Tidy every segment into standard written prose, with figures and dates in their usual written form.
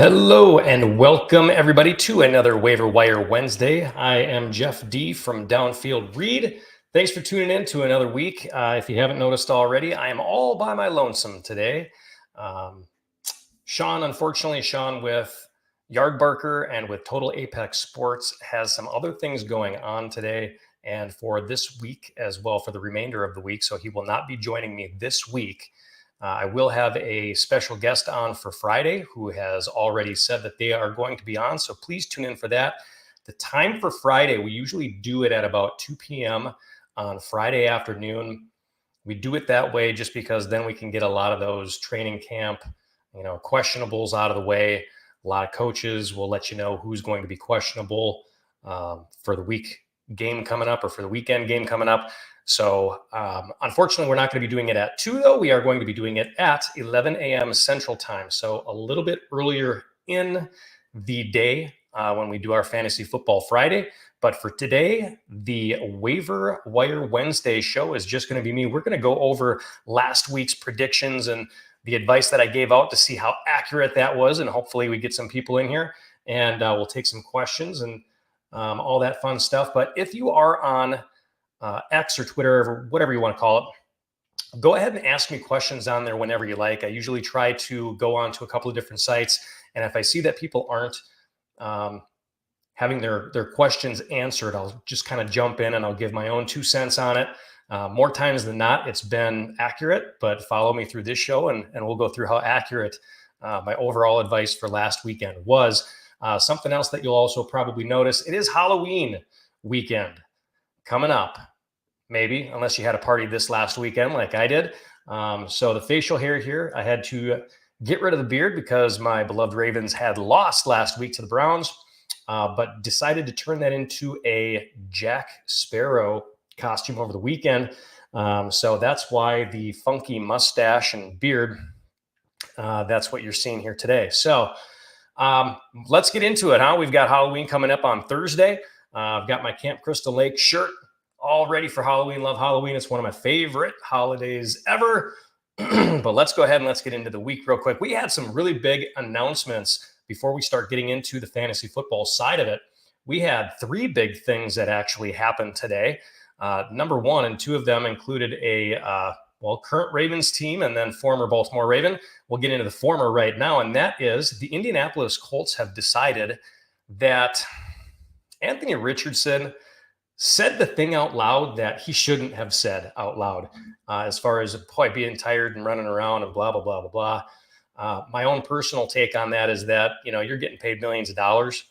Hello and welcome everybody to another Waiver Wire Wednesday. I am Jeff D from Downfield Read. Thanks for tuning in to another week. If you haven't noticed already, I am all by my lonesome today. Sean with Yard Barker and with Total Apex Sports has some other things going on today and for this week as well for the remainder of the week. So he will not be joining me this week. I will have a special guest on for Friday who has already said that they are going to be on. So please tune in for that. The time for Friday, we usually do it at about 2 p.m. on Friday afternoon. We do it that way just because then we can get a lot of those training camp, questionables out of the way. A lot of coaches will let you know who's going to be questionable for the week game coming up or for the weekend game coming up. So unfortunately, we're not going to be doing it at 2, though. We are going to be doing it at 11 a.m. Central Time. So a little bit earlier in the day when we do our Fantasy Football Friday. But for today, the Waiver Wire Wednesday show is just going to be me. We're going to go over last week's predictions and the advice that I gave out to see how accurate that was. And hopefully we get some people in here and we'll take some questions and all that fun stuff. But if you are on X or Twitter or whatever you want to call it, go ahead and ask me questions on there whenever you like. I usually try to go on to a couple of different sites. And if I see that people aren't having their questions answered, I'll just kind of jump in and I'll give my own 2 cents on it. More times than not, it's been accurate, but follow me through this show and we'll go through how accurate my overall advice for last weekend was. Something else that you'll also probably notice, it is Halloween weekend coming up. Maybe, unless you had a party this last weekend like I did. So the facial hair here, I had to get rid of the beard because my beloved Ravens had lost last week to the Browns, but decided to turn that into a Jack Sparrow costume over the weekend. So that's why the funky mustache and beard, that's what you're seeing here today. So let's get into it, huh? We've got Halloween coming up on Thursday. I've got my Camp Crystal Lake shirt all ready for Halloween. Love Halloween. It's one of my favorite holidays ever. But let's go ahead and let's get into the week real quick. We had some really big announcements before we start getting into the fantasy football side of it. We had 3 big things that actually happened today. Number 1, and 2 of them included a current Ravens team and then former Baltimore Raven. We'll get into the former right now, and that is the Indianapolis Colts have decided that Anthony Richardson said the thing out loud that he shouldn't have said out loud, as far as being tired and running around and blah, blah, blah, blah, blah. My own personal take on that is that, you're getting paid millions of dollars.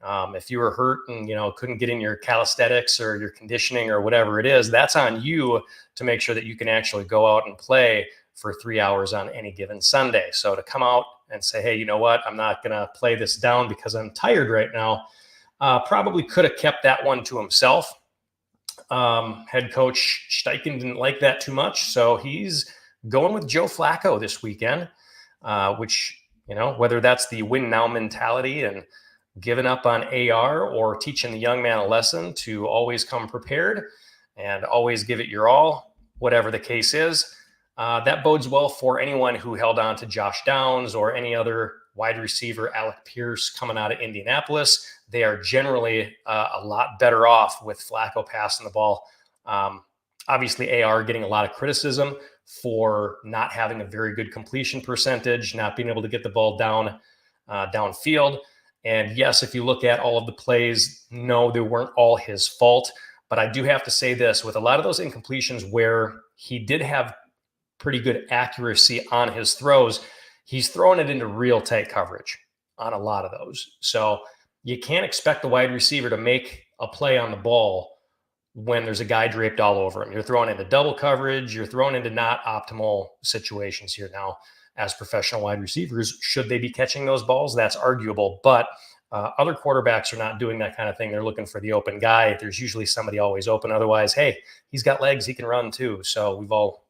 If you were hurt and, couldn't get in your calisthenics or your conditioning or whatever it is, that's on you to make sure that you can actually go out and play for 3 hours on any given Sunday. So to come out and say, hey, you know what, I'm not going to play this down because I'm tired right now, probably could have kept that one to himself. Head coach Steichen didn't like that too much, so he's going with Joe Flacco this weekend, which, whether that's the win now mentality and giving up on AR or teaching the young man a lesson to always come prepared and always give it your all, whatever the case is, that bodes well for anyone who held on to Josh Downs or any other wide receiver, Alec Pierce, coming out of Indianapolis. They are generally a lot better off with Flacco passing the ball. Obviously, AR getting a lot of criticism for not having a very good completion percentage, not being able to get the ball downfield. And yes, if you look at all of the plays, no, they weren't all his fault. But I do have to say this, with a lot of those incompletions where he did have pretty good accuracy on his throws, he's throwing it into real tight coverage on a lot of those. So you can't expect the wide receiver to make a play on the ball when there's a guy draped all over him. You're throwing into double coverage. You're throwing into not optimal situations here now as professional wide receivers. Should they be catching those balls? That's arguable. But other quarterbacks are not doing that kind of thing. They're looking for the open guy. There's usually somebody always open. Otherwise, hey, he's got legs. He can run too. So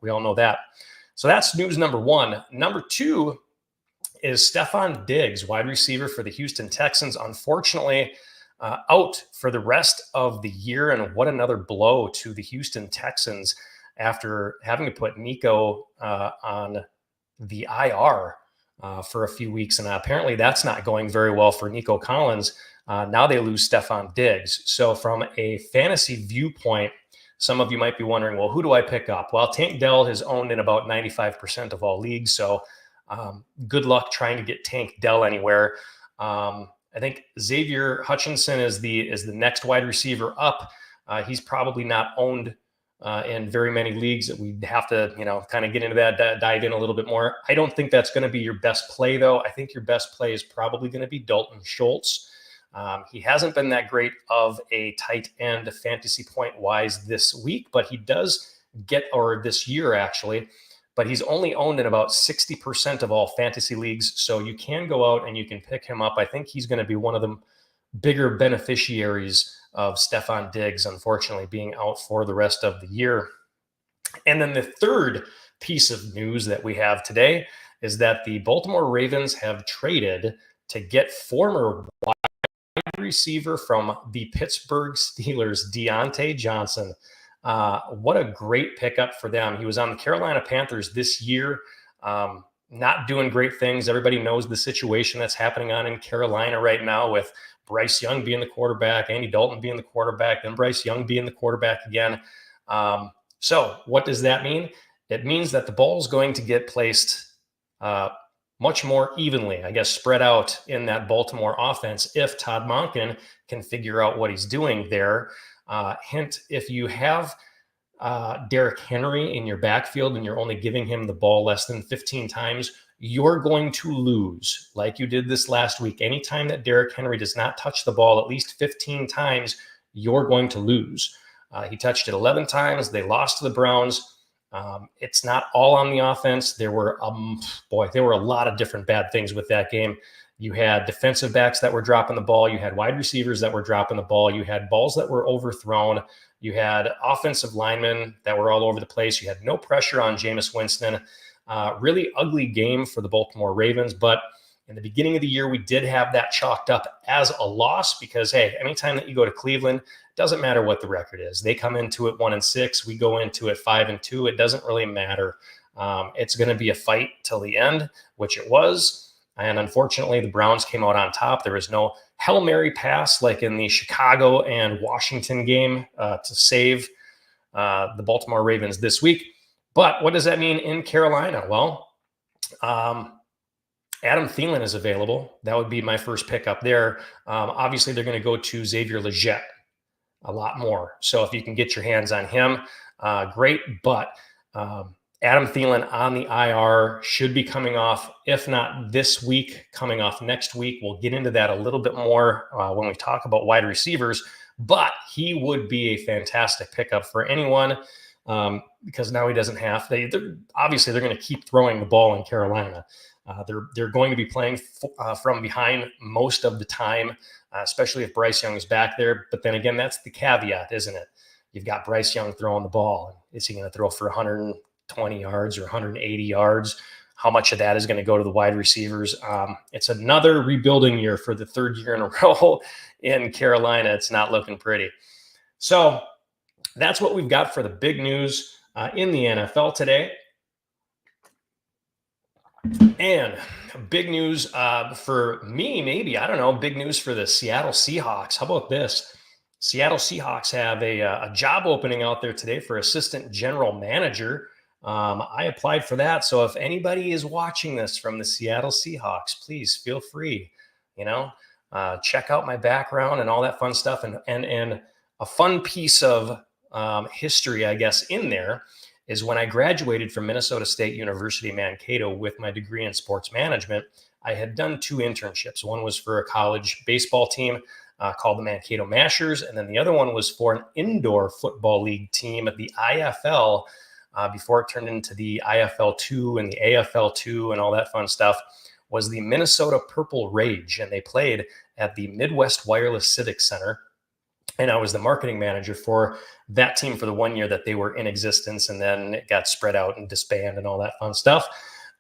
we all know that. So that's news number 1. Number 2 is Stephon Diggs, wide receiver for the Houston Texans. Unfortunately, out for the rest of the year. And what another blow to the Houston Texans after having to put Nico on the IR for a few weeks. And apparently that's not going very well for Nico Collins. Now they lose Stephon Diggs. So from a fantasy viewpoint, some of you might be wondering, well, who do I pick up? Well, Tank Dell is owned in about 95% of all leagues. So good luck trying to get Tank Dell anywhere. I think Xavier Hutchinson is the next wide receiver up. He's probably not owned in very many leagues. We'd have to, kind of get into that, dive in a little bit more. I don't think that's going to be your best play, though. I think your best play is probably going to be Dalton Schultz. He hasn't been that great of a tight end fantasy point wise this week, but he does or this year actually, but he's only owned in about 60% of all fantasy leagues. So you can go out and you can pick him up. I think he's going to be one of the bigger beneficiaries of Stephon Diggs, unfortunately, being out for the rest of the year. And then the third piece of news that we have today is that the Baltimore Ravens have traded to get former wide receiver from the Pittsburgh Steelers, Deontay Johnson. What a great pickup for them. He was on the Carolina Panthers this year, not doing great things. Everybody knows the situation that's happening in Carolina right now with Bryce Young being the quarterback, Andy Dalton being the quarterback, then Bryce Young being the quarterback again. So what does that mean? It means that the ball is going to get placed much more evenly, I guess, spread out in that Baltimore offense if Todd Monken can figure out what he's doing there. Hint, if you have Derrick Henry in your backfield and you're only giving him the ball less than 15 times, you're going to lose like you did this last week. Anytime that Derrick Henry does not touch the ball at least 15 times, you're going to lose. He touched it 11 times. They lost to the Browns. It's not all on the offense. There were a lot of different bad things with that game. You had defensive backs that were dropping the ball. You had wide receivers that were dropping the ball. You had balls that were overthrown. You had offensive linemen that were all over the place. You had no pressure on Jameis Winston. Really ugly game for the Baltimore Ravens. But in the beginning of the year, we did have that chalked up as a loss because, hey, anytime that you go to Cleveland, doesn't matter what the record is. They come into it 1-6. We go into it 5-2. It doesn't really matter. It's going to be a fight till the end, which it was. And unfortunately, the Browns came out on top. There was no Hail Mary pass like in the Chicago and Washington game to save the Baltimore Ravens this week. But what does that mean in Carolina? Well, Adam Thielen is available. That would be my first pickup there. Obviously, they're going to go to Xavier Legette a lot more. So if you can get your hands on him, great. But Adam Thielen on the IR should be coming off, if not this week, coming off next week. We'll get into that a little bit more when we talk about wide receivers. But he would be a fantastic pickup for anyone because now he doesn't have. Obviously, they're going to keep throwing the ball in Carolina. They're going to be playing from behind most of the time, especially if Bryce Young is back there. But then again, that's the caveat, isn't it? You've got Bryce Young throwing the ball. Is he going to throw for 120 yards or 180 yards? How much of that is going to go to the wide receivers? It's another rebuilding year for the third year in a row in Carolina. It's not looking pretty. So that's what we've got for the big news in the NFL today. And big news for me, maybe, I don't know, big news for the Seattle Seahawks. How about this? Seattle Seahawks have a job opening out there today for assistant general manager. I applied for that. So if anybody is watching this from the Seattle Seahawks, please feel free, check out my background and all that fun stuff. And a fun piece of history, I guess, in there is when I graduated from Minnesota State University, Mankato, with my degree in sports management, I had done 2 internships. One was for a college baseball team called the Mankato Mashers, and then the other one was for an indoor football league team at the IFL before it turned into the IFL2 and the AFL2 and all that fun stuff, was the Minnesota Purple Rage, and they played at the Midwest Wireless Civic Center. And I was the marketing manager for that team for the 1 year that they were in existence. And then it got spread out and disbanded and all that fun stuff.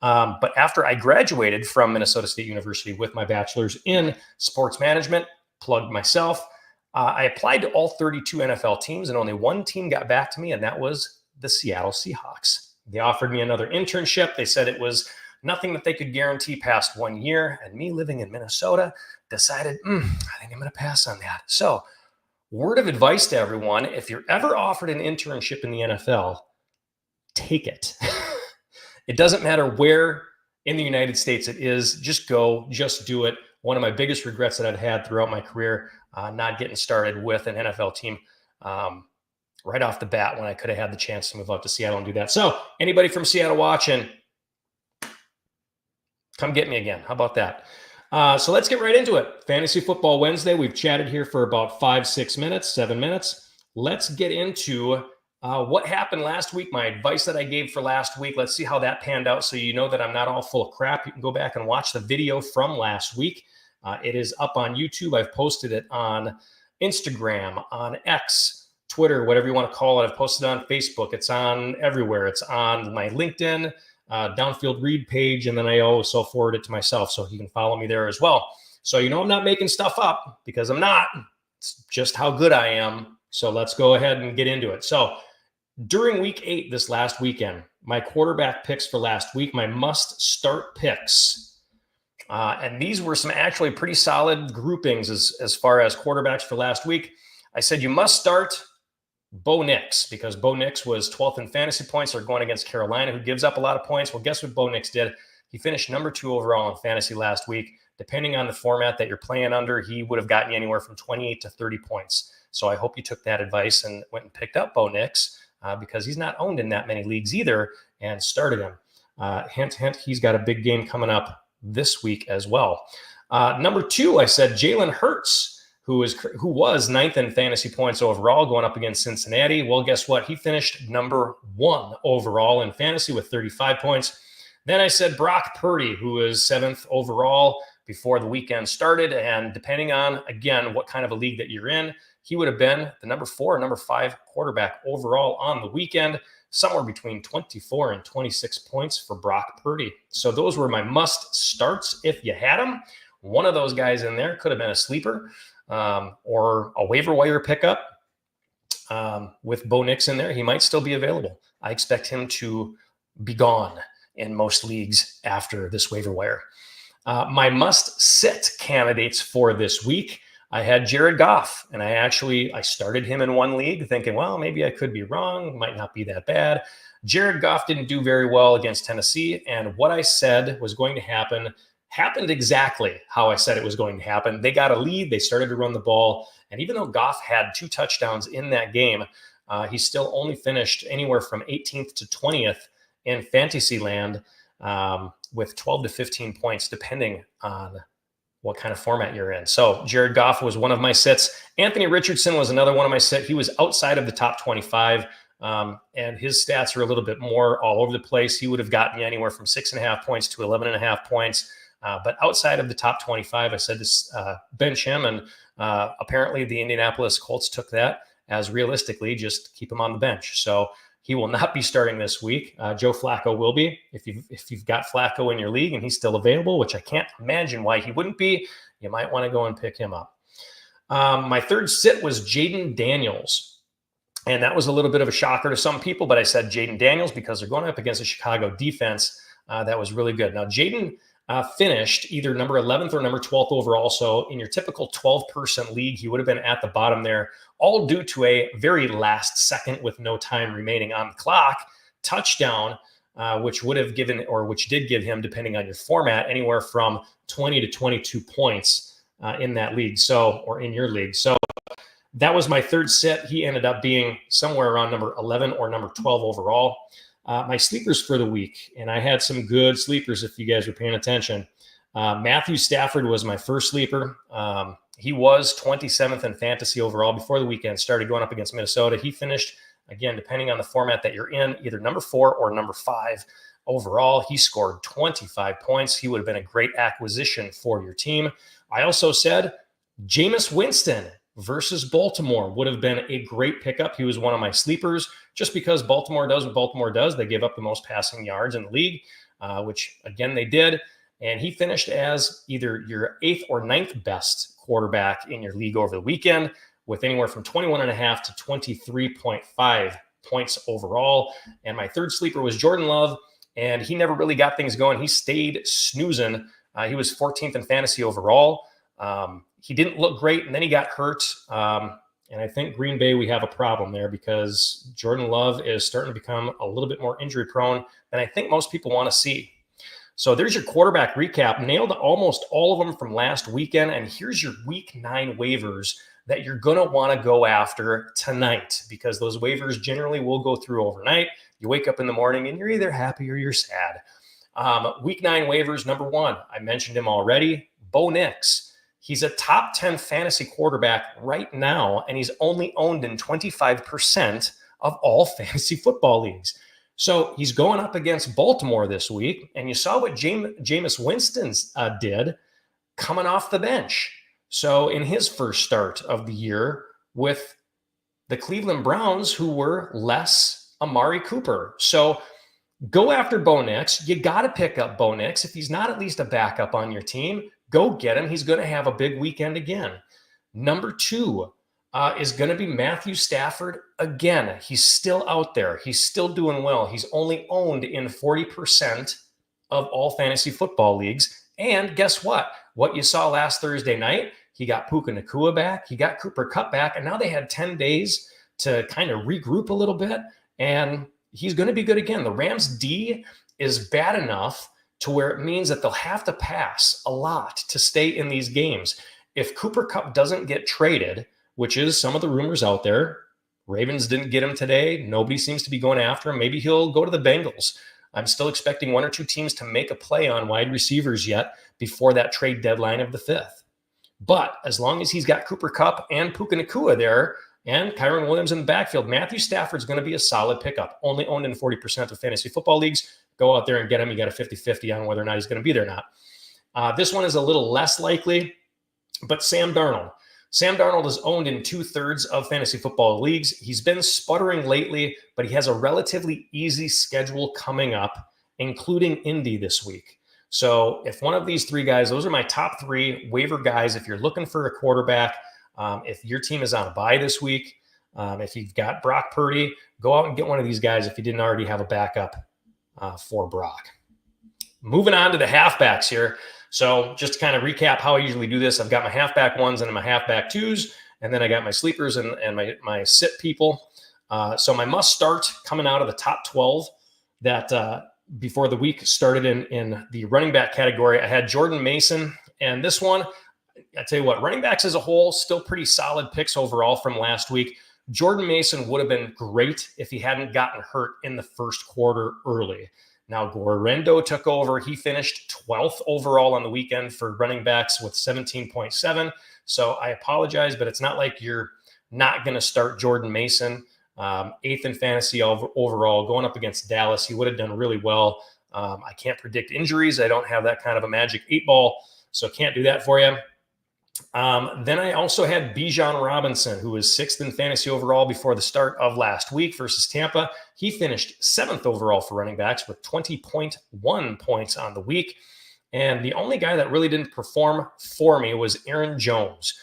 But after I graduated from Minnesota State University with my bachelor's in sports management, plugged myself, I applied to all 32 NFL teams and only one team got back to me. And that was the Seattle Seahawks. They offered me another internship. They said it was nothing that they could guarantee past 1 year. And me living in Minnesota decided, I think I'm going to pass on that. So, word of advice to everyone, if you're ever offered an internship in the NFL, take it. It doesn't matter where in the United States it is, just go, just do it. One of my biggest regrets that I've had throughout my career, not getting started with an NFL team right off the bat when I could have had the chance to move up to Seattle and do that. So anybody from Seattle watching, come get me again. How about that? So let's get right into it. Fantasy Football Wednesday. We've chatted here for about 7 minutes. Let's get into what happened last week, my advice that I gave for last week. Let's see how that panned out so you know that I'm not all full of crap. You can go back and watch the video from last week. It is up on YouTube. I've posted it on Instagram, on X, Twitter, whatever you want to call it. I've posted it on Facebook. It's on everywhere. It's on my LinkedIn, Downfield Read page, and then I also forward it to myself so you can follow me there as well. So you know I'm not making stuff up because I'm not. It's just how good I am. So let's go ahead and get into it. So during week 8 this last weekend, my quarterback picks for last week, my must-start picks, and these were some actually pretty solid groupings as far as quarterbacks for last week. I said you must start Bo Nix because Bo Nix was 12th in fantasy points. They're going against Carolina, who gives up a lot of points. Well, guess what Bo Nix did? He finished number 2 overall in fantasy last week. Depending on the format that you're playing under, he would have gotten you anywhere from 28 to 30 points. So I hope you took that advice and went and picked up Bo Nix because he's not owned in that many leagues either and started him. Hint, hint, he's got a big game coming up this week as well. Number 2, I said Jalen Hurts, who was 9th in fantasy points overall going up against Cincinnati. Well, guess what? He finished number 1 overall in fantasy with 35 points. Then I said Brock Purdy, who was 7th overall before the weekend started. And depending on, again, what kind of a league that you're in, he would have been the number 4 or number 5 quarterback overall on the weekend, somewhere between 24 and 26 points for Brock Purdy. So those were my must starts if you had them. One of those guys in there could have been a sleeper or a waiver wire pickup with Bo Nix in there. He might still be available. I expect him to be gone in most leagues after this waiver wire. My must sit candidates for this week, I had Jared Goff, and I started him in one league thinking, well, maybe I could be wrong. Might not be that bad. Jared Goff didn't do very well against Tennessee, and what I said was going to happen happened exactly how I said it was going to happen. They got a lead. They started to run the ball, and even though Goff had 2 touchdowns in that game, he still only finished anywhere from 18th to 20th in fantasy land with 12 to 15 points, depending on what kind of format you're in. So Jared Goff was one of my sits. Anthony Richardson was another one of my sits. He was outside of the top 25, and his stats are a little bit more all over the place. He would have gotten you anywhere from 6.5 points to 11.5 points. But outside of the top 25, I said this, bench him, and apparently the Indianapolis Colts took that as realistically just keep him on the bench. So he will not be starting this week. Joe Flacco will be. If you've got Flacco in your league and he's still available, which I can't imagine why he wouldn't be, you might want to go and pick him up. My third sit was Jaden Daniels. And that was a little bit of a shocker to some people, but I said Jaden Daniels because they're going up against a Chicago defense that was really good. Now, Jaden finished either number 11th or number 12th overall. So in your typical 12-person league, he would have been at the bottom there, all due to a very last second with no time remaining on the clock touchdown, which did give him, depending on your format, anywhere from 20 to 22 points in that league. Or in your league. So that was my third sit. He ended up being somewhere around number 11 or number 12 overall. My sleepers for the week, and I had some good sleepers if you guys were paying attention. Matthew Stafford was my first sleeper. He was 27th in fantasy overall before the weekend started going up against Minnesota. He finished, again, depending on the format that you're in, either number 4 or number 5 overall. He scored 25 points. He would have been a great acquisition for your team. I also said Jameis Winston versus Baltimore would have been a great pickup. He was one of my sleepers just because Baltimore does what Baltimore does. They give up the most passing yards in the league, which, again, they did. And he finished as either your 8th or 9th best quarterback in your league over the weekend with anywhere from 21.5 to 23.5 points overall. And my third sleeper was Jordan Love. and he never really got things going. He stayed snoozing. He was 14th in fantasy overall. He didn't look great, and then he got hurt. And I think Green Bay, we have a problem there because Jordan Love is starting to become a little bit more injury prone than I think most people want to see. So there's your quarterback recap. Nailed almost all of them from last weekend. And here's your week 9 waivers that you're going to want to go after tonight, because those waivers generally will go through overnight. You wake up in the morning and you're either happy or you're sad. Week 9 waivers, number 1, I mentioned him already, Bo Nix. He's a top 10 fantasy quarterback right now, and he's only owned in 25% of all fantasy football leagues. So he's going up against Baltimore this week, and you saw what Jameis Winston did coming off the bench. So in his first start of the year with the Cleveland Browns, who were less Amari Cooper. So go after Bo Nix. You got to pick up Bo Nix. If he's not at least a backup on your team, go get him. He's going to have a big weekend again. Number 2 is going to be Matthew Stafford again. He's still out there. He's still doing well. He's only owned in 40% of all fantasy football leagues. And guess what? What you saw last Thursday night, he got Puka Nacua back. He got Cooper Kupp back. And now they had 10 days to kind of regroup a little bit. And he's going to be good again. The Rams D is bad enough to where it means that they'll have to pass a lot to stay in these games. If Cooper Kupp doesn't get traded, which is some of the rumors out there, Ravens didn't get him today. Nobody seems to be going after him. Maybe he'll go to the Bengals. I'm still expecting 1 or 2 teams to make a play on wide receivers yet before that trade deadline of the 5th. But as long as he's got Cooper Kupp and Puka Nacua there and Kyron Williams in the backfield, Matthew Stafford's going to be a solid pickup. Only owned in 40% of fantasy football leagues. Go out there and get him. You got a 50-50 on whether or not he's going to be there or not. This one is a little less likely, but Sam Darnold. Sam Darnold is owned in 2/3 of fantasy football leagues. He's been sputtering lately, but he has a relatively easy schedule coming up, including Indy this week. So if one of these 3 guys, those are my top 3 waiver guys. If you're looking for a quarterback, if your team is on a bye this week, if you've got Brock Purdy, go out and get one of these guys if you didn't already have a backup for Brock. Moving on to the halfbacks here. So just to kind of recap how I usually do this, I've got my halfback 1s and my halfback 2s, and then I got my sleepers and my sit people. So my must start coming out of the top 12 that before the week started in the running back category, I had Jordan Mason. And this one, I tell you what, running backs as a whole, still pretty solid picks overall from last week. Jordan Mason would have been great if he hadn't gotten hurt in the first quarter early. Now, Guerrero took over. He finished 12th overall on the weekend for running backs with 17.7. So I apologize, but it's not like you're not going to start Jordan Mason. 8th in fantasy overall, going up against Dallas. He would have done really well. I can't predict injuries. I don't have that kind of a magic 8 ball, so can't do that for you. Then I also had Bijan Robinson, who was 6th in fantasy overall before the start of last week versus Tampa. He finished 7th overall for running backs with 20.1 points on the week. And the only guy that really didn't perform for me was Aaron Jones.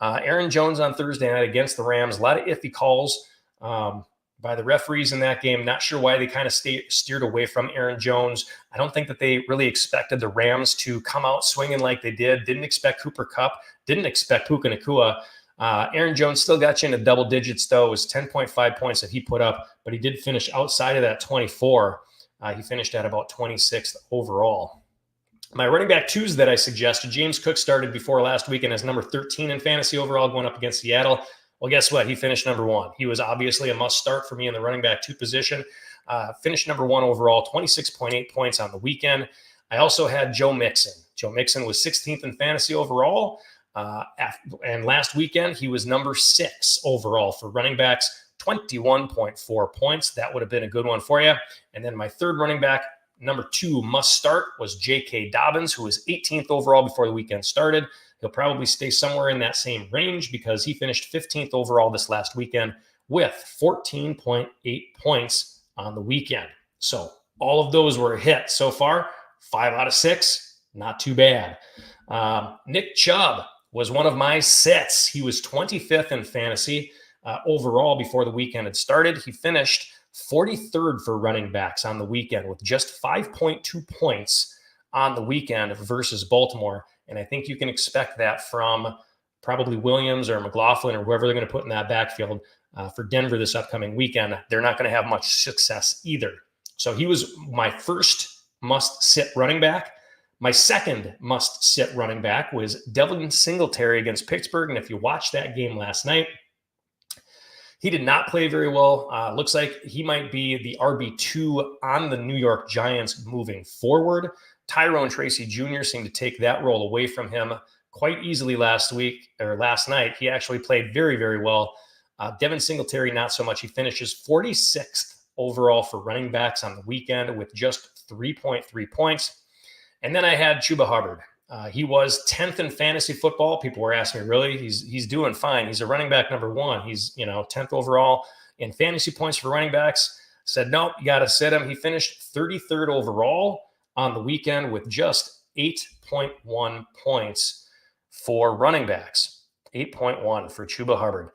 Aaron Jones on Thursday night against the Rams, a lot of iffy calls by the referees in that game. Not sure why they kind of steered away from Aaron Jones. I don't think that they really expected the Rams to come out swinging like they did. Didn't expect Cooper Kupp. Didn't expect Puka Nacua. Aaron Jones still got you into double digits, though. It was 10.5 points that he put up, but he did finish outside of that 24. He finished at about 26th overall. My running back 2s that I suggested, James Cook started before last weekend as number 13 in fantasy overall going up against Seattle. Well, guess what? He finished number 1. He was obviously a must start for me in the running back 2 position. Finished number 1 overall, 26.8 points on the weekend. I also had Joe Mixon. Joe Mixon was 16th in fantasy overall. And last weekend, he was number 6 overall for running backs, 21.4 points. That would have been a good one for you. And then my 3rd running back, number 2 must start, was J.K. Dobbins, who was 18th overall before the weekend started. He'll probably stay somewhere in that same range because he finished 15th overall this last weekend with 14.8 points on the weekend. So all of those were a hit so far. 5 out of 6, not too bad. Nick Chubb was one of my sits. He was 25th in fantasy overall before the weekend had started. He finished 43rd for running backs on the weekend with just 5.2 points on the weekend versus Baltimore. And I think you can expect that from probably Williams or McLaughlin or whoever they're going to put in that backfield for Denver this upcoming weekend. They're not going to have much success either. So he was my first must-sit running back. My second must-sit running back was Devin Singletary against Pittsburgh. And if you watched that game last night, he did not play very well. Looks like he might be the RB2 on the New York Giants moving forward. Tyrone Tracy Jr. seemed to take that role away from him quite easily last night. He actually played very, very well. Devin Singletary, not so much. He finishes 46th overall for running backs on the weekend with just 3.3 points. And then I had Chuba Hubbard. He was 10th in fantasy football. People were asking me, really? He's doing fine. He's a running back number 1. He's 10th overall in fantasy points for running backs. Said, nope, you got to sit him. He finished 33rd overall on the weekend with just 8.1 points for running backs. 8.1 for Chuba Hubbard.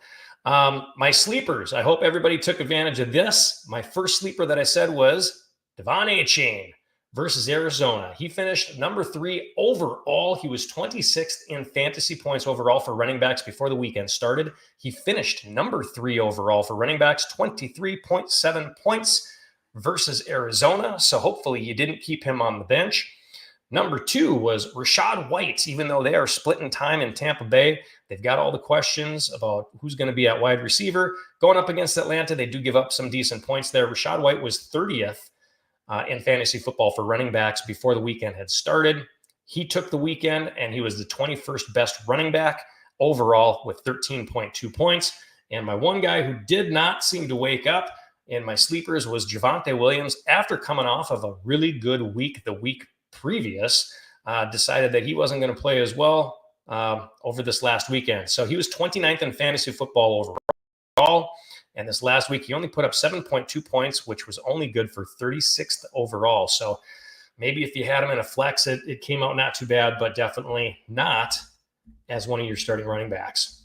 My sleepers, I hope everybody took advantage of this. My first sleeper that I said was Devon Achane versus Arizona. He finished number 3 overall. He was 26th in fantasy points overall for running backs before the weekend started. He finished number 3 overall for running backs, 23.7 points versus Arizona. So hopefully you didn't keep him on the bench. Number 2 was Rachaad White. Even though they are splitting time in Tampa Bay, they've got all the questions about who's going to be at wide receiver. Going up against Atlanta, they do give up some decent points there. Rachaad White was 30th in fantasy football for running backs before the weekend had started. He took the weekend, and he was the 21st best running back overall with 13.2 points. And my one guy who did not seem to wake up in my sleepers was Javonte Williams. After coming off of a really good week the week previous, decided that he wasn't going to play as well over this last weekend. So he was 29th in fantasy football overall. And this last week, he only put up 7.2 points, which was only good for 36th overall. So maybe if you had him in a flex, it came out not too bad, but definitely not as one of your starting running backs.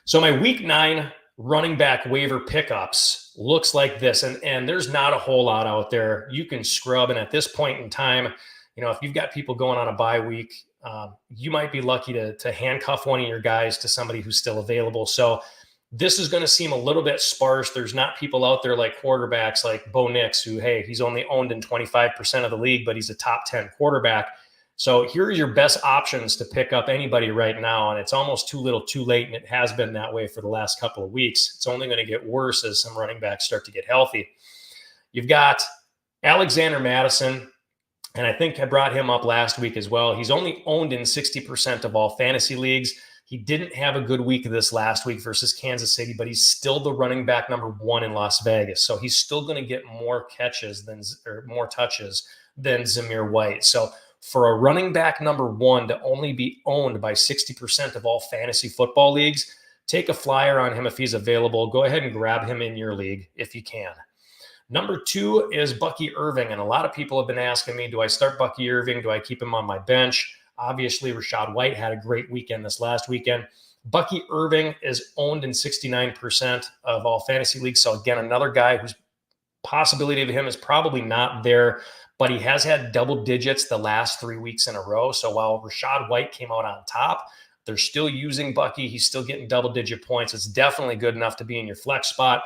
So my week 9 running back waiver pickups looks like this. And there's not a whole lot out there. You can scrub. And at this point in time, if you've got people going on a bye week, you might be lucky to handcuff one of your guys to somebody who's still available. So this is going to seem a little bit sparse. There's not people out there like quarterbacks like Bo Nix, who, hey, he's only owned in 25% of the league, but he's a top 10 quarterback. So here are your best options to pick up anybody right now. And it's almost too little too late. And it has been that way for the last couple of weeks. It's only going to get worse as some running backs start to get healthy. You've got Alexander Mattison. And I think I brought him up last week as well. He's only owned in 60% of all fantasy leagues. He didn't have a good week this last week versus Kansas City, but he's still the running back number 1 in Las Vegas. So he's still going to get more touches than Zamir White. So for a running back number 1 to only be owned by 60% of all fantasy football leagues, take a flyer on him if he's available. Go ahead and grab him in your league if you can. Number 2 is Bucky Irving. And a lot of people have been asking me, do I start Bucky Irving? Do I keep him on my bench? Obviously, Rachaad White had a great weekend this last weekend. Bucky Irving is owned in 69% of all fantasy leagues. So again, another guy whose possibility of him is probably not there, but he has had double digits the last 3 weeks in a row. So while Rachaad White came out on top, they're still using Bucky. He's still getting double-digit points. It's definitely good enough to be in your flex spot.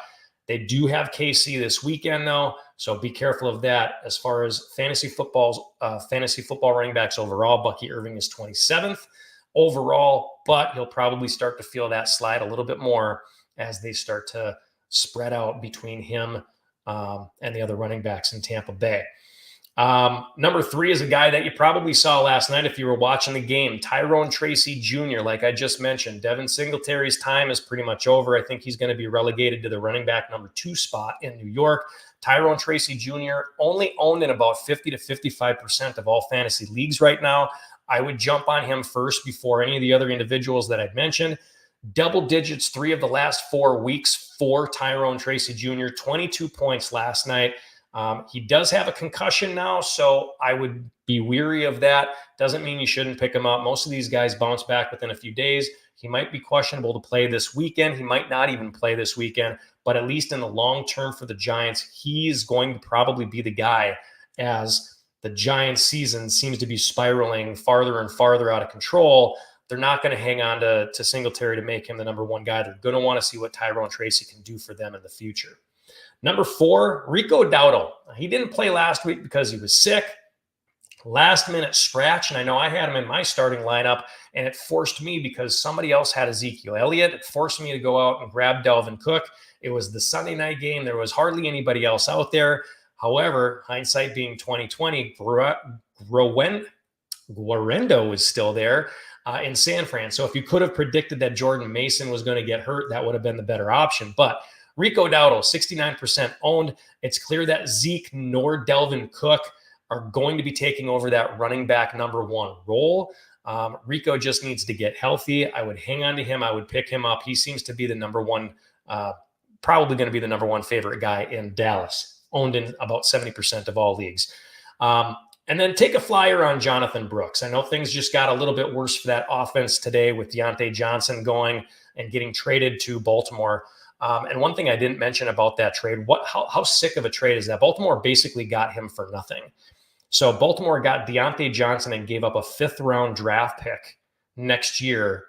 They do have KC this weekend, though, so be careful of that. As far as fantasy football running backs overall, Bucky Irving is 27th overall, but he'll probably start to feel that slide a little bit more as they start to spread out between him and the other running backs in Tampa Bay. Number 3 is a guy that you probably saw last night if you were watching the game, Tyrone Tracy Jr. Like I just mentioned, Devin Singletary's time is pretty much over. I think he's going to be relegated to the running back number 2 spot in New York. Tyrone Tracy Jr. only owned in about 50 to 55% of all fantasy leagues right now. I would jump on him first before any of the other individuals that I've mentioned. Double digits 3 of the last 4 weeks for Tyrone Tracy Jr., 22 points last night. He does have a concussion now, so I would be weary of that. Doesn't mean you shouldn't pick him up. Most of these guys bounce back within a few days. He might be questionable to play this weekend. He might not even play this weekend, but at least in the long term for the Giants, he's going to probably be the guy as the Giants season seems to be spiraling farther and farther out of control. They're not going to hang on to Singletary to make him the number one guy. They're going to want to see what Tyrone Tracy can do for them in the future. Number 4, Rico Dowdle. He didn't play last week because he was sick. Last minute scratch, and I know I had him in my starting lineup, and it forced me because somebody else had Ezekiel Elliott. It forced me to go out and grab Dalvin Cook. It was the Sunday night game. There was hardly anybody else out there. However, hindsight being 2020, Guarendo was still there in San Fran. So if you could have predicted that Jordan Mason was going to get hurt, that would have been the better option. But Rico Dowdle, 69% owned. It's clear that Zeke nor Dalvin Cook are going to be taking over that running back number 1 role. Rico just needs to get healthy. I would hang on to him. I would pick him up. He seems to be the number 1, probably going to be the number 1 favorite guy in Dallas, owned in about 70% of all leagues. And then take a flyer on Jonathan Brooks. I know things just got a little bit worse for that offense today with Deontay Johnson going and getting traded to Baltimore. And one thing I didn't mention about that trade, how sick of a trade is that? Baltimore basically got him for nothing. So Baltimore got Deontay Johnson and gave up a 5th-round draft pick next year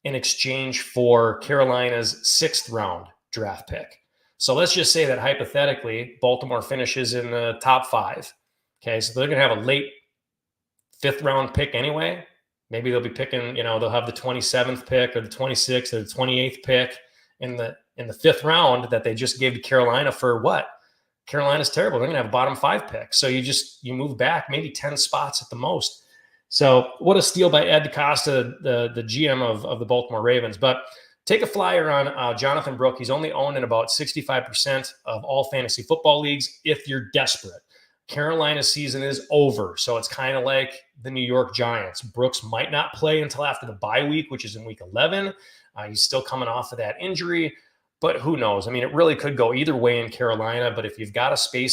in exchange for Carolina's 6th-round draft pick. So let's just say that hypothetically, Baltimore finishes in the top 5. Okay, so they're going to have a late 5th-round pick anyway. Maybe they'll be picking, they'll have the 27th pick or the 26th or the 28th pick in the 5th round that they just gave to Carolina for what? Carolina's terrible. They're going to have a bottom 5 pick. So you move back maybe 10 spots at the most. So what a steal by Ed DaCosta, the GM of the Baltimore Ravens. But take a flyer on Jonathan Brooks. He's only owned in about 65% of all fantasy football leagues if you're desperate. Carolina's season is over, so it's kind of like the New York Giants. Brooks might not play until after the bye week, which is in week 11. He's still coming off of that injury. But who knows? I mean, it really could go either way in Carolina. But if you've got a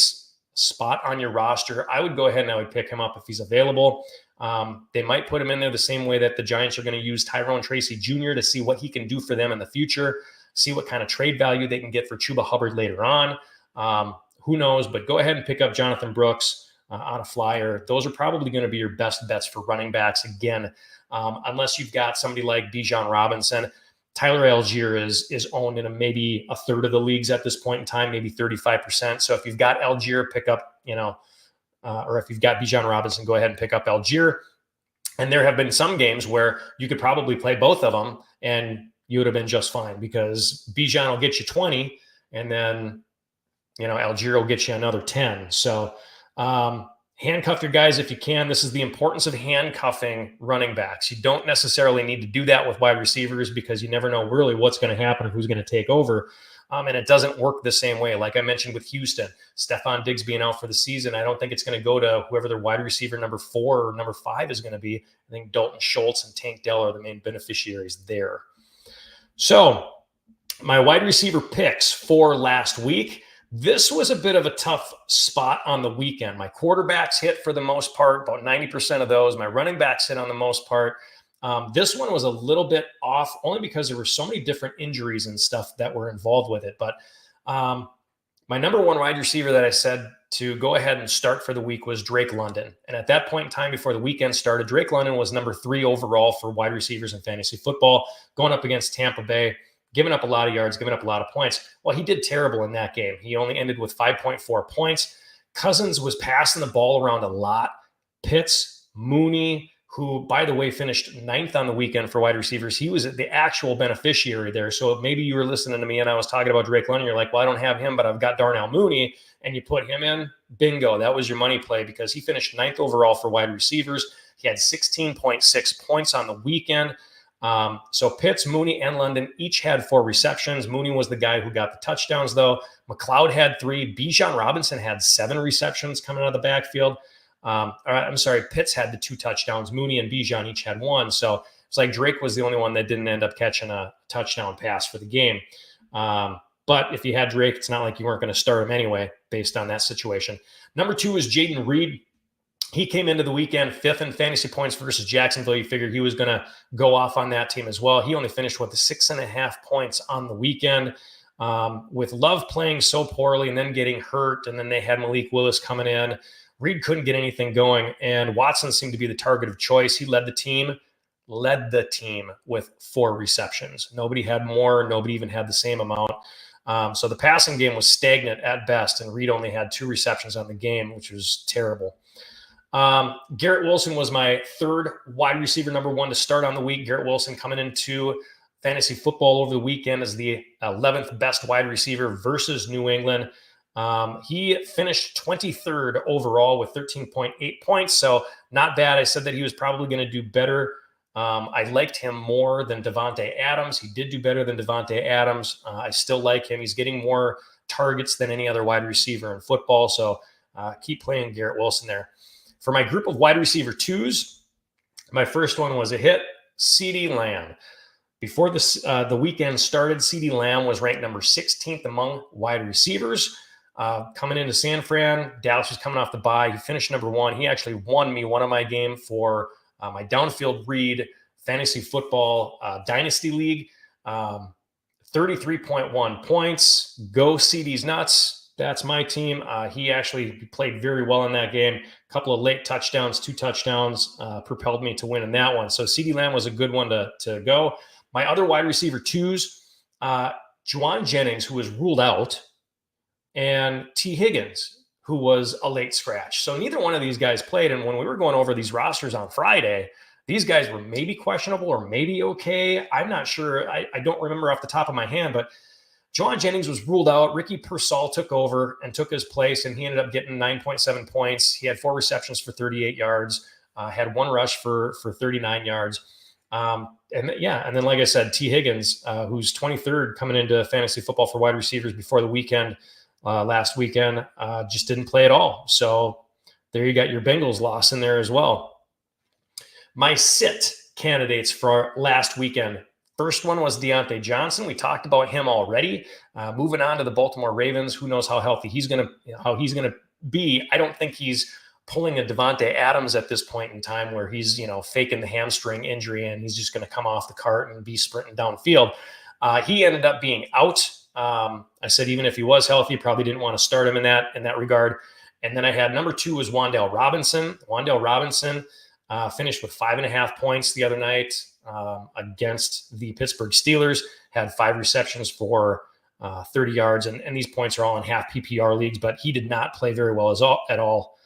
spot on your roster, I would go ahead and I would pick him up if he's available. They might put him in there the same way that the Giants are going to use Tyrone Tracy Jr. to see what he can do for them in the future, see what kind of trade value they can get for Chuba Hubbard later on. Who knows? But go ahead and pick up Jonathan Brooks on a flyer. Those are probably going to be your best bets for running backs again, unless you've got somebody like Bijan Robinson. Tyler Algier is owned in maybe a third of the leagues at this point in time, maybe 35%. So if you've got Algier, pick up, or if you've got Bijan Robinson, go ahead and pick up Algier. And there have been some games where you could probably play both of them and you would have been just fine because Bijan will get you 20 and then, Algier will get you another 10. So handcuff your guys if you can. This is the importance of handcuffing running backs. You don't necessarily need to do that with wide receivers because you never know really what's going to happen or who's going to take over. And it doesn't work the same way. Like I mentioned with Houston, Stephon Diggs being out for the season, I don't think it's going to go to whoever their wide receiver number 4 or number 5 is going to be. I think Dalton Schultz and Tank Dell are the main beneficiaries there. So my wide receiver picks for last week. This was a bit of a tough spot on the weekend. My quarterbacks hit for the most part, about 90% of those. My running backs hit on the most part. This one was a little bit off only because there were so many different injuries and stuff that were involved with it. But my number 1 wide receiver that I said to go ahead and start for the week was Drake London. And at that point in time before the weekend started, Drake London was number 3 overall for wide receivers in fantasy football, going up against Tampa Bay. Giving up a lot of yards, giving up a lot of points. Well, he did terrible in that game. He only ended with 5.4 points. Cousins was passing the ball around a lot. Pitts, Mooney, who, by the way, finished 9th on the weekend for wide receivers. He was the actual beneficiary there. So maybe you were listening to me and I was talking about Drake London. You're like, well, I don't have him, but I've got Darnell Mooney. And you put him in, bingo. That was your money play because he finished 9th overall for wide receivers. He had 16.6 points on the weekend. So Pitts, Mooney, and London each had 4 receptions. Mooney was the guy who got the touchdowns, though. McLeod had 3. Bijan Robinson had 7 receptions coming out of the backfield. Pitts had the 2 touchdowns. Mooney and Bijan each had 1. So it's like Drake was the only one that didn't end up catching a touchdown pass for the game. But if you had Drake, it's not like you weren't going to start him anyway, based on that situation. Number 2 is Jaden Reed. He came into the weekend 5th in fantasy points versus Jacksonville. You figured he was going to go off on that team as well. He only finished with 6.5 points on the weekend. With Love playing so poorly and then getting hurt, and then they had Malik Willis coming in, Reed couldn't get anything going, and Watson seemed to be the target of choice. He led the team with 4 receptions. Nobody had more. Nobody even had the same amount. So the passing game was stagnant at best, and Reed only had 2 receptions on the game, which was terrible. Garrett Wilson was my 3rd wide receiver, number 1 to start on the week. Garrett Wilson coming into fantasy football over the weekend as the 11th best wide receiver versus New England. He finished 23rd overall with 13.8 points, so not bad. I said that he was probably going to do better. I liked him more than Devontae Adams. He did do better than Devontae Adams. I still like him. He's getting more targets than any other wide receiver in football, so keep playing Garrett Wilson there. For my group of wide receiver 2s, my first one was a hit, CeeDee Lamb. Before the weekend started, CeeDee Lamb was ranked number 16th among wide receivers. Coming into San Fran, Dallas was coming off the bye. He finished number 1. He actually won me one of my game for my downfield read fantasy football dynasty league. 33.1 points. Go CeeDee's nuts. That's my team. He actually played very well in that game. A couple of late touchdowns, 2 touchdowns propelled me to win in that one. So CeeDee Lamb was a good one to go. My other wide receiver 2s, Juwan Jennings, who was ruled out, and T. Higgins, who was a late scratch. So neither one of these guys played. And when we were going over these rosters on Friday, these guys were maybe questionable or maybe okay. I'm not sure. I don't remember off the top of my hand, but Juwan Jennings was ruled out. Ricky Pearsall took over and took his place, and he ended up getting 9.7 points. He had 4 receptions for 38 yards, had 1 rush for 39 yards. And then, like I said, T. Higgins, who's 23rd coming into fantasy football for wide receivers before the weekend, last weekend, just didn't play at all. So there you got your Bengals loss in there as well. My sit candidates for last weekend. First one was Deontay Johnson. We talked about him already. Moving on to the Baltimore Ravens, who knows how healthy he's going to be. I don't think he's pulling a Devontae Adams at this point in time where he's, faking the hamstring injury and he's just going to come off the cart and be sprinting downfield. He ended up being out. I said, even if he was healthy, probably didn't want to start him in that regard. And then I had number 2 was Wan'Dale Robinson. Wan'Dale Robinson finished with 5.5 points the other night against the Pittsburgh Steelers, had 5 receptions for 30 yards. And these points are all in half PPR leagues, but he did not play very well at all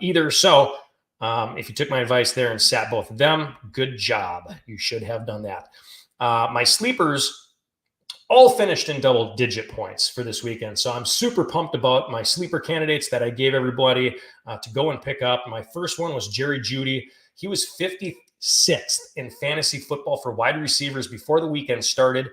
either. So if you took my advice there and sat both of them, good job. You should have done that. My sleepers all finished in double-digit points for this weekend. So I'm super pumped about my sleeper candidates that I gave everybody to go and pick up. My first one was Jerry Jeudy. He was 56th in fantasy football for wide receivers before the weekend started.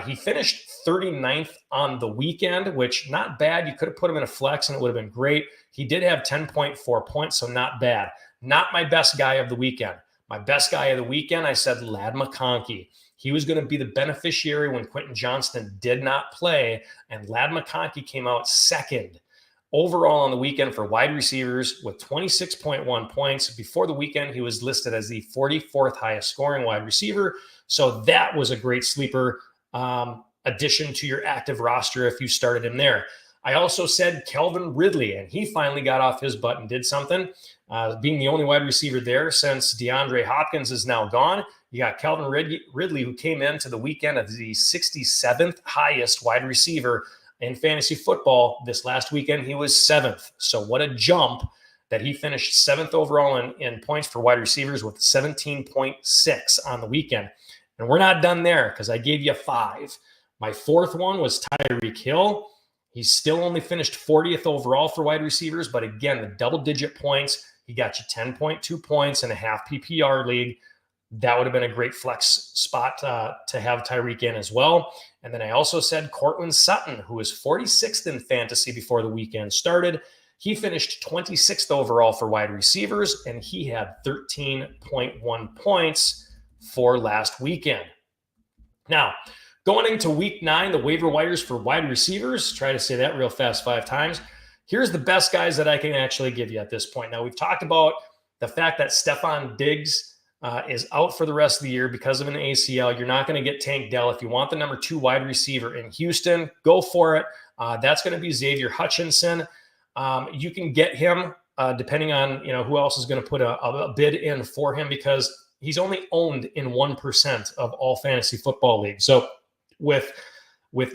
He finished 39th on the weekend, which not bad. You could have put him in a flex and it would have been great. He did have 10.4 points, so not bad. Not my best guy of the weekend. My best guy of the weekend, I said Ladd McConkey. He was going to be the beneficiary when Quentin Johnston did not play, and Ladd McConkey came out second overall on the weekend for wide receivers with 26.1 points. Before the weekend, he was listed as the 44th highest scoring wide receiver. So that was a great sleeper addition to your active roster if you started him there. I also said Calvin Ridley, and he finally got off his butt and did something. Being the only wide receiver there since DeAndre Hopkins is now gone, you got Calvin Ridley, who came into the weekend as the 67th highest wide receiver in fantasy football. This last weekend, he was 7th. So what a jump that he finished 7th overall in points for wide receivers with 17.6 on the weekend. And we're not done there because I gave you 5. My 4th one was Tyreek Hill. He still only finished 40th overall for wide receivers, but again, the double-digit points, he got you 10.2 points in a half PPR league. That would have been a great flex spot to have Tyreek in as well. And then I also said Cortland Sutton, who was 46th in fantasy before the weekend started. He finished 26th overall for wide receivers, and he had 13.1 points for last weekend. Now, Going into week 9, the waiver wires for wide receivers. Try to say that real fast 5 times. Here's the best guys that I can actually give you at this point. Now, we've talked about the fact that Stephon Diggs is out for the rest of the year because of an ACL. You're not going to get Tank Dell. If you want the number 2 wide receiver in Houston, go for it. That's going to be Xavier Hutchinson. You can get him depending on who else is going to put a bid in for him, because he's only owned in 1% of all fantasy football leagues. So with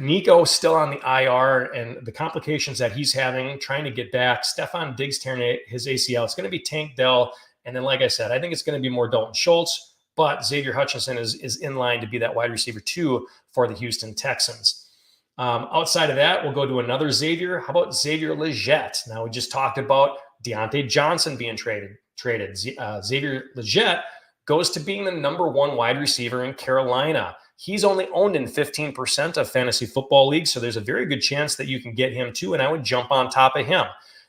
Nico still on the IR and the complications that he's having trying to get back, Stephon Diggs tearing his ACL, it's going to be Tank Dell. And then, like I said, I think it's going to be more Dalton Schultz, but Xavier Hutchinson is in line to be that wide receiver 2 for the Houston Texans. Outside of that, we'll go to another Xavier. How about Xavier Legette? Now, we just talked about Deontay Johnson being traded. Xavier Legette goes to being the number 1 wide receiver in Carolina. He's only owned in 15% of fantasy football leagues, so there's a very good chance that you can get him too, and I would jump on top of him.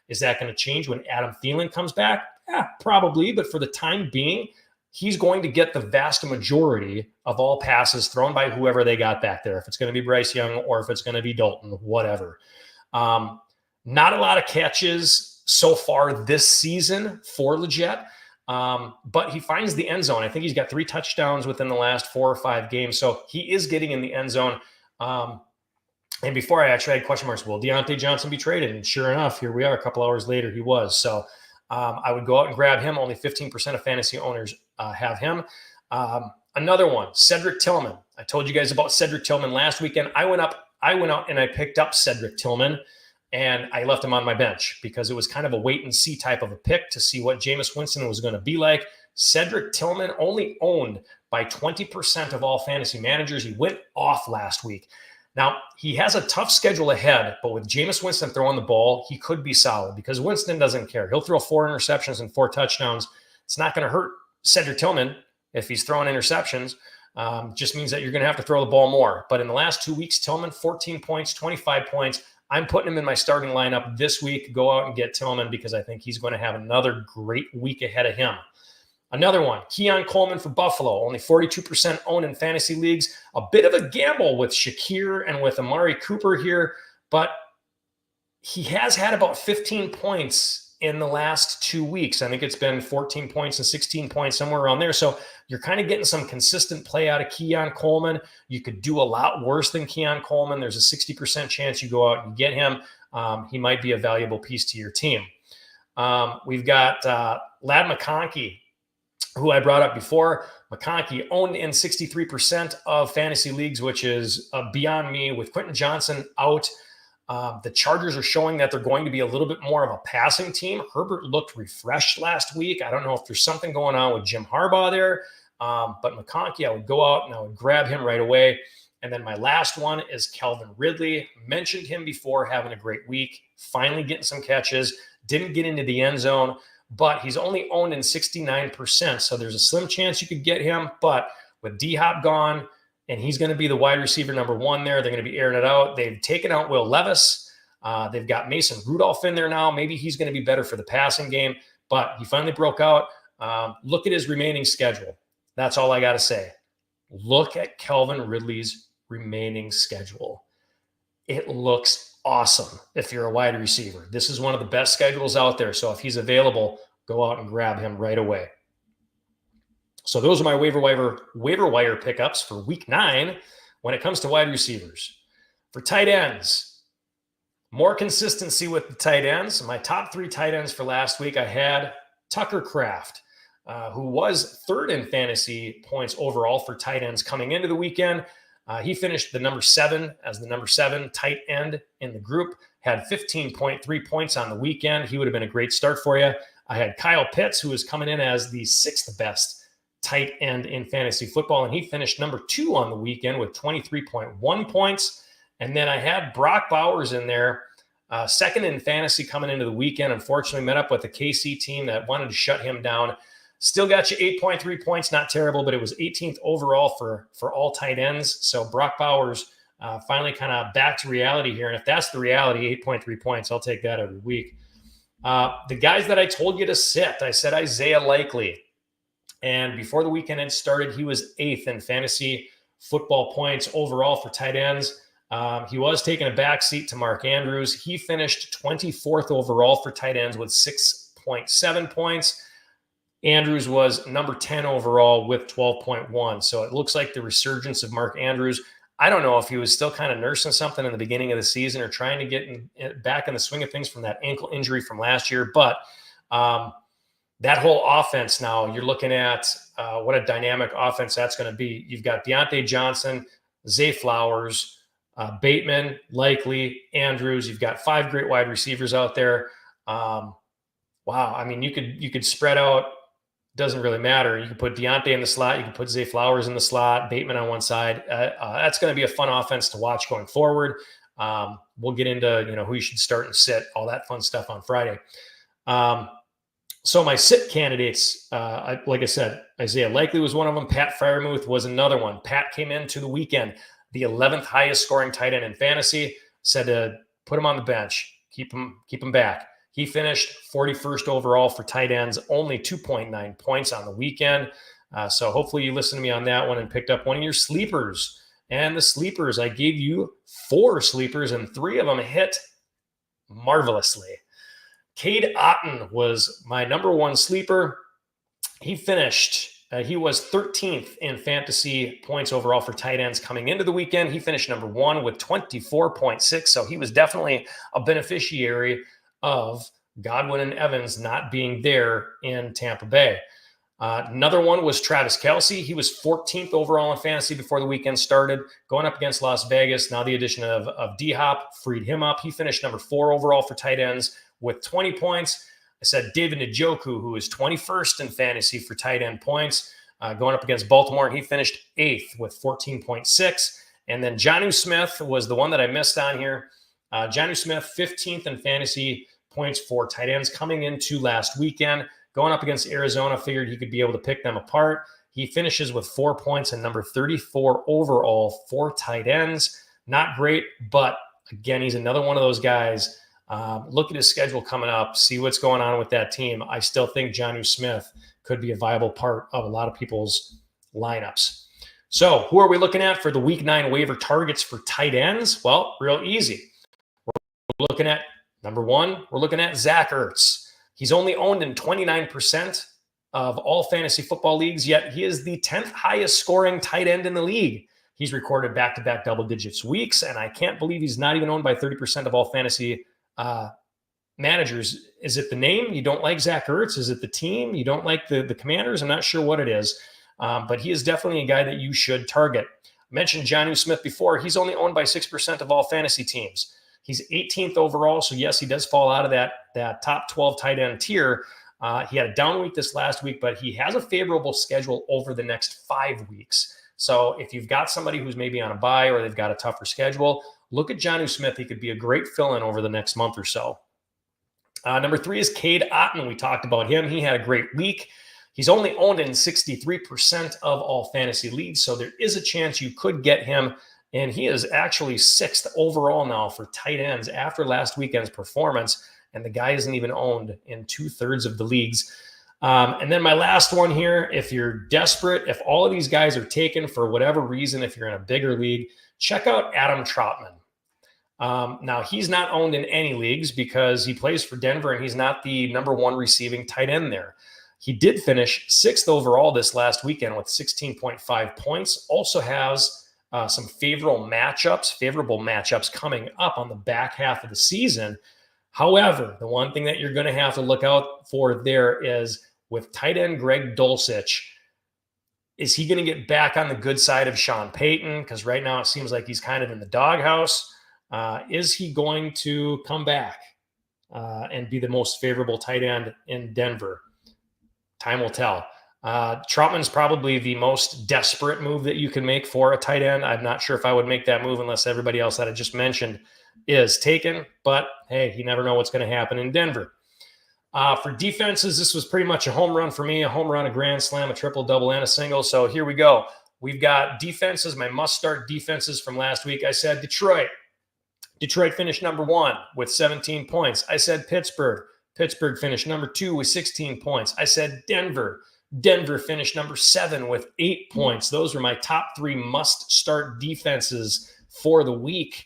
Is that going to change when Adam Thielen comes back? Yeah, probably, but for the time being, he's going to get the vast majority of all passes thrown by whoever they got back there. If it's going to be Bryce Young or if it's going to be Dalton, whatever. Not a lot of catches so far this season for Legette. But he finds the end zone. I think he's got 3 touchdowns within the last 4 or 5 games. So he is getting in the end zone. And before I actually had question marks, will Deontay Johnson be traded? And sure enough, here we are a couple hours later, he was. So I would go out and grab him. Only 15% of fantasy owners have him. Another one, Cedric Tillman. I told you guys about Cedric Tillman last weekend. I went out and I picked up Cedric Tillman. And I left him on my bench because it was kind of a wait and see type of a pick to see what Jameis Winston was going to be like. Cedric Tillman only owned by 20% of all fantasy managers. He went off last week. Now, he has a tough schedule ahead, but with Jameis Winston throwing the ball, he could be solid because Winston doesn't care. He'll throw 4 interceptions and 4 touchdowns. It's not going to hurt Cedric Tillman if he's throwing interceptions. Just means that you're going to have to throw the ball more. But in the last 2 weeks, Tillman, 14 points, 25 points. I'm putting him in my starting lineup this week. Go out and get Tillman because I think he's going to have another great week ahead of him. Another one, Keon Coleman for Buffalo, only 42% owned in fantasy leagues. A bit of a gamble with Shakir and with Amari Cooper here, but he has had about 15 points in the last 2 weeks. I think it's been 14 points and 16 points, somewhere around there. So you're kind of getting some consistent play out of Keon Coleman. You could do a lot worse than Keon Coleman. There's a 60% chance you go out and get him. He might be a valuable piece to your team. We've got Ladd McConkey, who I brought up before. McConkey owned in 63% of fantasy leagues, which is beyond me. With Quentin Johnson out, the Chargers are showing that they're going to be a little bit more of a passing team. Herbert looked refreshed last week. I don't know if there's something going on with Jim Harbaugh there, but McConkey, I would go out and I would grab him right away. And then my last one is Calvin Ridley. Mentioned him before, having a great week, finally getting some catches, didn't get into the end zone, but he's only owned in 69%. So there's a slim chance you could get him, but with D-Hop gone, and he's going to be the wide receiver number 1 there. They're going to be airing it out. They've taken out Will Levis. They've got Mason Rudolph in there now. Maybe he's going to be better for the passing game, but he finally broke out. Look at his remaining schedule. That's all I got to say. Look at Calvin Ridley's remaining schedule. It looks awesome if you're a wide receiver. This is one of the best schedules out there. So if he's available, go out and grab him right away. So those are my waiver wire pickups for week 9 when it comes to wide receivers. For tight ends, more consistency with the tight ends. My top 3 tight ends for last week, I had Tucker Kraft, who was 3rd in fantasy points overall for tight ends coming into the weekend. He finished the number 7 as the number 7 tight end in the group, had 15.3 points on the weekend. He would have been a great start for you. I had Kyle Pitts, who was coming in as the 6th best tight end in fantasy football, and he finished number 2 on the weekend with 23.1 points. And then I had Brock Bowers in there, 2nd in fantasy coming into the weekend. Unfortunately, met up with the KC team that wanted to shut him down. Still got you 8.3 points, not terrible, but it was 18th overall for all tight ends. So Brock Bowers finally kind of back to reality here. And if that's the reality, 8.3 points, I'll take that every week. The guys that I told you to sit, I said Isaiah Likely. And before the weekend had started, he was 8th in fantasy football points overall for tight ends. He was taking a backseat to Mark Andrews. He finished 24th overall for tight ends with 6.7 points. Andrews was number 10 overall with 12.1. So it looks like the resurgence of Mark Andrews. I don't know if he was still kind of nursing something in the beginning of the season or trying to get back in the swing of things from that ankle injury from last year. But that whole offense now, you're looking at what a dynamic offense that's going to be. You've got Deontay Johnson, Zay Flowers, Bateman, Likely, Andrews. You've got 5 great wide receivers out there. Wow. I mean, you could spread out. Doesn't really matter. You can put Deontay in the slot. You can put Zay Flowers in the slot, Bateman on one side. That's going to be a fun offense to watch going forward. We'll get into, who you should start and sit, all that fun stuff on Friday. So my sit candidates, like I said, Isaiah Likely was one of them. Pat Freiermuth was another one. Pat came into the weekend, the 11th highest scoring tight end in fantasy, said to put him on the bench, keep him back. He finished 41st overall for tight ends, only 2.9 points on the weekend. So hopefully you listened to me on that one and picked up one of your sleepers. And the sleepers, I gave you 4 sleepers, and 3 of them hit marvelously. Cade Otton was my number 1 sleeper. He finished, he was 13th in fantasy points overall for tight ends coming into the weekend. He finished number 1 with 24.6. So he was definitely a beneficiary of Godwin and Evans not being there in Tampa Bay. Another one was Travis Kelce. He was 14th overall in fantasy before the weekend started, going up against Las Vegas. Now the addition of D-Hop freed him up. He finished number 4 overall for tight ends with 20 points. I said David Njoku, who is 21st in fantasy for tight end points, going up against Baltimore, and he finished 8th with 14.6. And then Jonnu Smith was the one that I missed on here. Jonnu Smith, 15th in fantasy points for tight ends coming into last weekend. Going up against Arizona, figured he could be able to pick them apart. He finishes with 4 points and number 34 overall for tight ends. Not great, but again, he's another one of those guys. Look at his schedule coming up, see what's going on with that team. I still think Jonnu Smith could be a viable part of a lot of people's lineups. So who are we looking at for the Week 9 waiver targets for tight ends? Well, real easy. We're looking at, number 1, we're looking at Zach Ertz. He's only owned in 29% of all fantasy football leagues, yet he is the 10th highest scoring tight end in the league. He's recorded back-to-back double digits weeks, and I can't believe he's not even owned by 30% of all fantasy managers. Is it the name? You don't like Zach Ertz? Is it the team? You don't like the Commanders? I'm not sure what it is, but he is definitely a guy that you should target. I mentioned Jonnu Smith before. He's only owned by 6% of all fantasy teams. He's 18th overall, so yes, he does fall out of that top 12 tight end tier. He had a down week this last week, but he has a favorable schedule over the next 5 weeks. So if you've got somebody who's maybe on a bye or they've got a tougher schedule, look at Jonnu Smith. He could be a great fill-in over the next month or so. Number 3 is Cade Otton. We talked about him. He had a great week. He's only owned in 63% of all fantasy leagues, so there is a chance you could get him. And he is actually 6th overall now for tight ends after last weekend's performance. And the guy isn't even owned in 2/3 of the leagues. And then my last one here, if you're desperate, if all of these guys are taken for whatever reason, if you're in a bigger league, check out Adam Trautman. Now, he's not owned in any leagues because he plays for Denver and he's not the number 1 receiving tight end there. He did finish 6th overall this last weekend with 16.5 points. Also has some favorable matchups coming up on the back half of the season. However, the one thing that you're going to have to look out for there is with tight end Greg Dulcich, is he going to get back on the good side of Sean Payton? Because right now it seems like he's kind of in the doghouse. Is he going to come back and be the most favorable tight end in Denver? Time will tell. Trautman's probably the most desperate move that you can make for a tight end. I'm not sure if I would make that move unless everybody else that I just mentioned is taken, but hey, you never know what's going to happen in Denver. For defenses, this was pretty much a home run for me, a home run, a grand slam, a triple, double, and a single. So here we go. We've got defenses, my must-start defenses from last week. I said Detroit. Detroit finished number 1 with 17 points. I said Pittsburgh. Pittsburgh finished number 2 with 16 points. I said Denver. Denver finished number 7 with 8 points. Those were my top 3 must-start defenses for the week.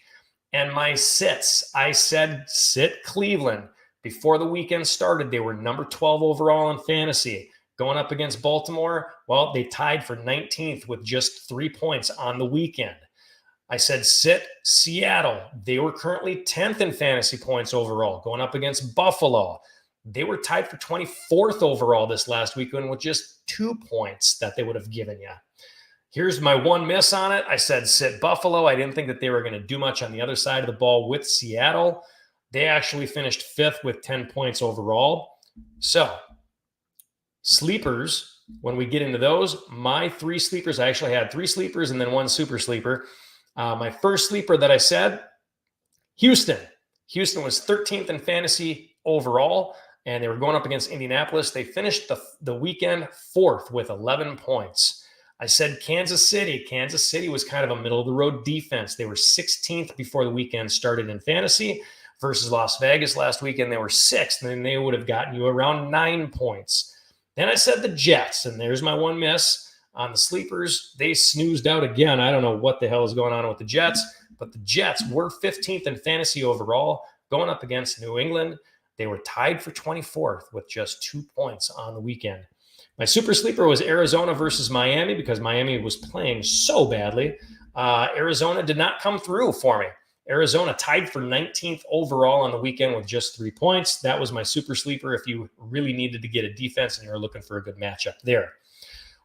And my sits, I said sit Cleveland. Before the weekend started, they were number 12 overall in fantasy. Going up against Baltimore, well, they tied for 19th with just 3 points on the weekend. I said sit Seattle. They were currently 10th in fantasy points overall. Going up against Buffalo, they were tied for 24th overall this last weekend with just 2 points that they would have given you. Here's my one miss on it. I said sit Buffalo. I didn't think that they were going to do much on the other side of the ball with Seattle. They actually finished 5th with 10 points overall. So, sleepers, when we get into those, my 3 sleepers, I actually had 3 sleepers and then 1 super sleeper. My first sleeper that I said, Houston. Houston was 13th in fantasy overall, and they were going up against Indianapolis. They finished the weekend 4th with 11 points. I said Kansas City. Kansas City was kind of a middle-of-the-road defense. They were 16th before the weekend started in fantasy versus Las Vegas last weekend. They were 6th, and then they would have gotten you around 9 points. Then I said the Jets, and there's my one miss. On the sleepers, they snoozed out again. I don't know what the hell is going on with the Jets, but the Jets were 15th in fantasy overall, going up against New England. They were tied for 24th with just 2 points on the weekend. My super sleeper was Arizona versus Miami because Miami was playing so badly. Arizona did not come through for me. Arizona tied for 19th overall on the weekend with just 3 points. That was my super sleeper if you really needed to get a defense and you're looking for a good matchup there.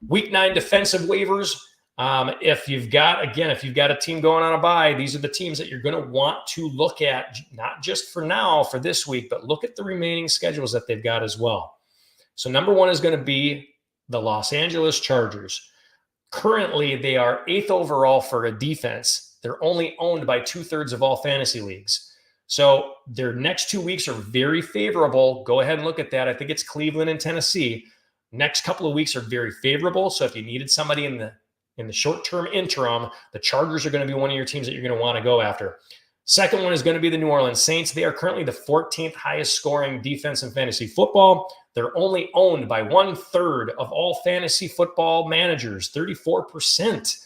Week 9 defensive waivers. If you've got a team going on a bye, these are the teams that you're going to want to look at, not just for now, for this week, but look at the remaining schedules that they've got as well. So number 1 is going to be the Los Angeles Chargers. Currently, they are 8th overall for a defense. They're only owned by 2/3 of all fantasy leagues. So their next 2 weeks are very favorable. Go ahead and look at that. I think it's Cleveland and Tennessee. Next couple of weeks are very favorable. So if you needed somebody in the short-term interim, the Chargers are going to be one of your teams that you're going to want to go after. Second one is going to be the New Orleans Saints. They are currently the 14th highest scoring defense in fantasy football. They're only owned by 1/3 of all fantasy football managers, 34%.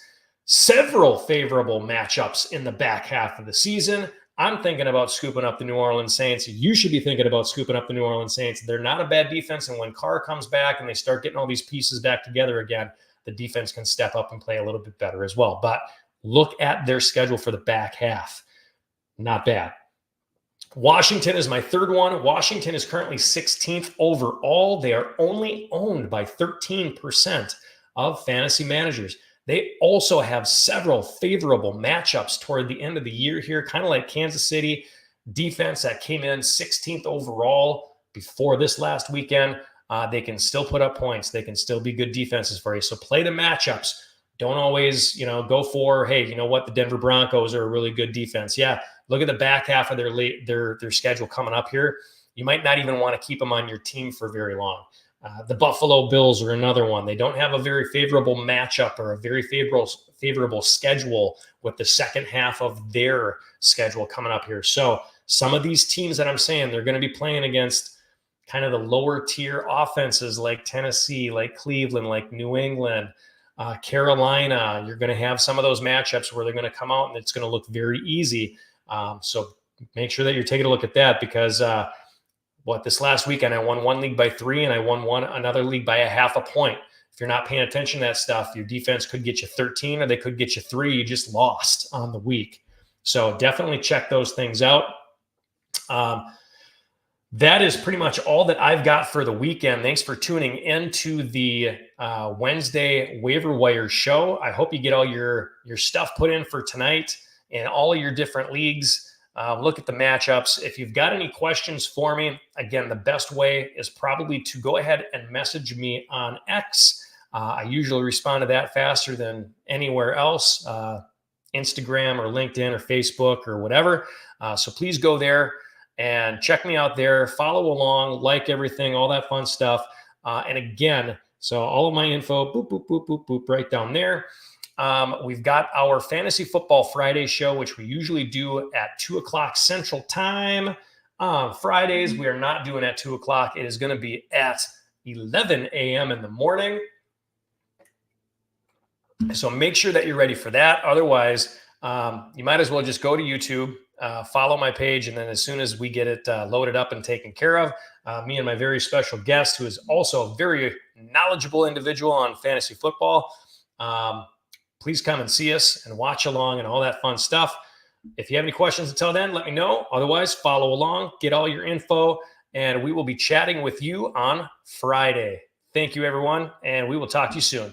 Several favorable matchups in the back half of the season. I'm thinking about scooping up the New Orleans Saints. You should be thinking about scooping up the New Orleans Saints. They're not a bad defense, and when Carr comes back and they start getting all these pieces back together again, the defense can step up and play a little bit better as well. But look at their schedule for the back half. Not bad. Washington is my third one. Washington is currently 16th overall. They are only owned by 13% of fantasy managers. They also have several favorable matchups toward the end of the year here, kind of like Kansas City defense that came in 16th overall before this last weekend. They can still put up points. They can still be good defenses for you. So play the matchups. Don't always, go for, hey, you know what? The Denver Broncos are a really good defense. Yeah, look at the back half of their schedule coming up here. You might not even want to keep them on your team for very long. The Buffalo Bills are another one. They don't have a very favorable matchup or a very favorable schedule with the second half of their schedule coming up here. So some of these teams that I'm saying, they're going to be playing against kind of the lower tier offenses like Tennessee, like Cleveland, like New England, Carolina. You're going to have some of those matchups where they're going to come out and it's going to look very easy. So make sure that you're taking a look at that because this last weekend I won one league by 3 and I won another league by 0.5 point. If you're not paying attention to that stuff, your defense could get you 13 or they could get you 3. You just lost on the week. So definitely check those things out. That is pretty much all that I've got for the weekend. Thanks for tuning into the Wednesday Waiver Wire show. I hope you get all your stuff put in for tonight in all of your different leagues. Look at the matchups. If you've got any questions for me, again, the best way is probably to go ahead and message me on X. I usually respond to that faster than anywhere else, Instagram or LinkedIn or Facebook or whatever. So please go there and check me out there. Follow along, like everything, all that fun stuff. And again, so all of my info, boop, boop, boop, boop, boop, right down there. We've got our Fantasy Football Friday show, which we usually do at 2 o'clock Central Time. Fridays, we are not doing at 2 o'clock. It is going to be at 11 a.m. in the morning. So make sure that you're ready for that. Otherwise, you might as well just go to YouTube, follow my page, and then as soon as we get it loaded up and taken care of, me and my very special guest, who is also a very knowledgeable individual on fantasy football, please come and see us and watch along and all that fun stuff. If you have any questions until then, let me know. Otherwise, follow along, get all your info, and we will be chatting with you on Friday. Thank you, everyone, and we will talk to you soon.